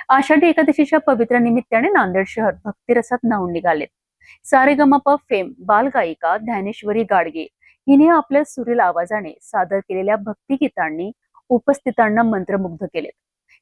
आषाढी एकादशीच्या पवित्र निमित्ताने नांदेड शहर भक्तिरसात न्हाऊन निघालेत। सारेगमप फेम बालगायिका ज्ञानेश्वरी गाडगे हिने आपल्या सुरील आवाजाने सादर केलेल्या भक्तिगीतांनी उपस्थितांना मंत्रमुग्ध केलेत।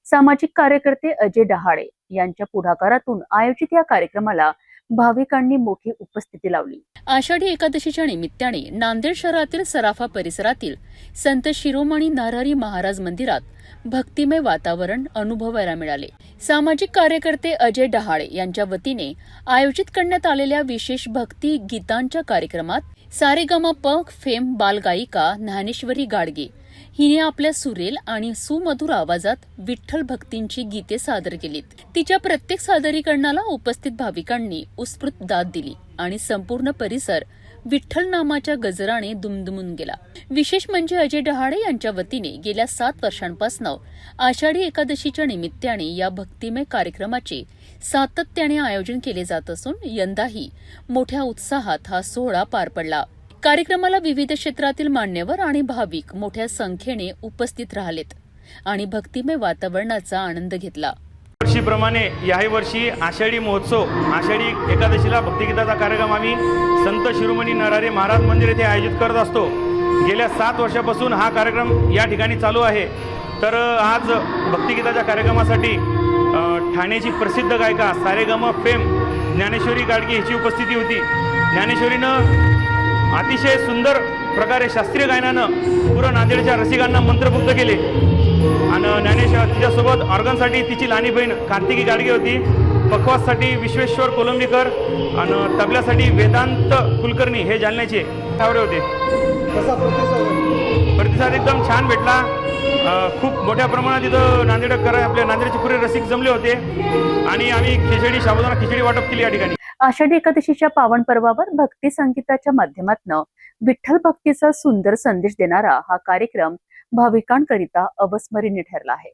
सामाजिक कार्यकर्ते अजय डहाळे यांच्या पुढाकारातून आयोजित या कार्यक्रमाला भाविकांनी मोठी उपस्थिती लावली। आषाढी एकादशीच्या निमित्ताने नांदेड शहरातील सराफा परिसरातील संत शिरोमणी नरहरी महाराज मंदिरात भक्तिमय वातावरण अनुभवायला मिळाले। सामाजिक कार्यकर्ते अजय डहाळे यांच्या वतीने आयोजित करण्यात आलेल्या विशेष भक्ती गीतांच्या कार्यक्रमात सारेगमप फेम बालगायिका ज्ञानेश्वरी गाडगे हिने आपल्या सुरेल आणि सुमधुर आवाजात विठ्ठल भक्तींची गीते सादर केलीत। तिच्या प्रत्येक सादरीकरणाला उपस्थित भाविकांनी उत्स्फूर्त दाद दिली आणि संपूर्ण परिसर विठ्ठल नामाच्या गजराने दुमदुमून गेला। विशेष म्हणजे अजय डहाळे यांच्या वतीने गेल्या 7 वर्षांपासून आषाढी एकादशीच्या निमित्ताने या भक्तिमय कार्यक्रमाचे सातत्याने आयोजन केले जात असून यंदाही मोठ्या उत्साहात हा सोहळा पार पडला। कार्यक्रमाला विविध क्षेत्रातील मान्यवर आणि भाविक मोठ्या संख्येने उपस्थित राहिलेत आणि भक्तिमय वातावरणाचा आनंद घेतला। वर्षीप्रमाणे याही वर्षी आषाढी महोत्सव आषाढी एकादशीला भक्तिगीताचा कार्यक्रम आम्ही संत शिरोमणी नरहरी महाराज मंदिर येथे आयोजित करत असतो। गेल्या 7 वर्षापासून हा कार्यक्रम या ठिकाणी चालू आहे। तर आज भक्तिगीताच्या कार्यक्रमासाठी ठाण्याची प्रसिद्ध गायिका सारेगमप फेम ज्ञानेश्वरी गाडगे हिची उपस्थिती होती। ज्ञानेश्वरीनं अतिशय सुंदर प्रकारे शास्त्रीय गायनानं पूर्ण नांदेडच्या रसिकांना मंत्रमुग्ध केले आणि ज्ञानेश्वर तिच्यासोबत ऑर्गनसाठी तिची लहानी बहीण कार्तिकी गाडगे होती, पखवाजसाठी विश्वेश्वर कोलंबीकर आणि तबल्यासाठी वेदांत कुलकर्णी हे जालन्याचे ठावरे होते। प्रतिसाद एकदम छान भेटला। खूप मोठ्या प्रमाणात इथं नांदेडकर आपल्या नांदेडचे पुरे रसिक जमले होते आणि आम्ही खिचडी साबुदाणा खिचडी वाटप केली या ठिकाणी। आषाढी एकादशीच्या पावन पर्वावर भक्ती संगीताच्या माध्यमातून विठ्ठल भक्तीचा सुंदर संदेश देणारा हा कार्यक्रम भाविकांकरिता अविस्मरणीय ठरला आहे।